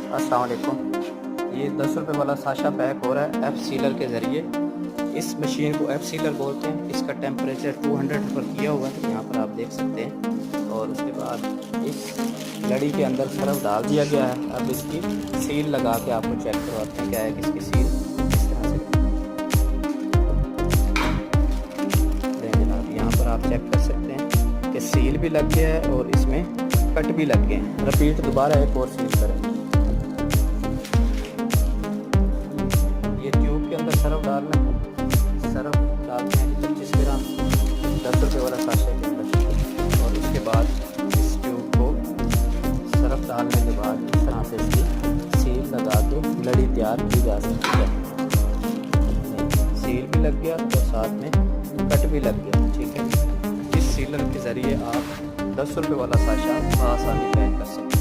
अस्सलाम वालेकुम। ये 10 रुपये वाला साशा पैक हो रहा है एफ सीलर के ज़रिए। इस मशीन को एफ सीलर बोलते हैं। इसका टेम्परेचर 200 पर किया हुआ है, यहाँ पर आप देख सकते हैं। और उसके बाद इस लड़ी के अंदर सरफ डाल दिया गया है। अब इसकी सील लगा के आपको चेक करवाते हैं क्या है कि इसकी सील इस तरह से जनाब, यहाँ पर आप चेक कर सकते हैं कि सील भी लग गया है और इसमें कट भी लग गए हैं। रिपीट दोबारा एक और सील करें। ये ट्यूब के अंदर सरफ डालना है। सरफ डालते हैं 25 ग्राम 10 रुपये वाला साशे के अंदर। और उसके बाद इस ट्यूब को सरफ डालने के बाद इस तरह से इसकी सील लगा के लड़ी तैयार की जा सकती है। सील भी लग गया और साथ में कट भी लग गया। ठीक है, इस सीलर के ज़रिए आप 10 रुपये वाला साशा आसानी पैक कर सकते हैं।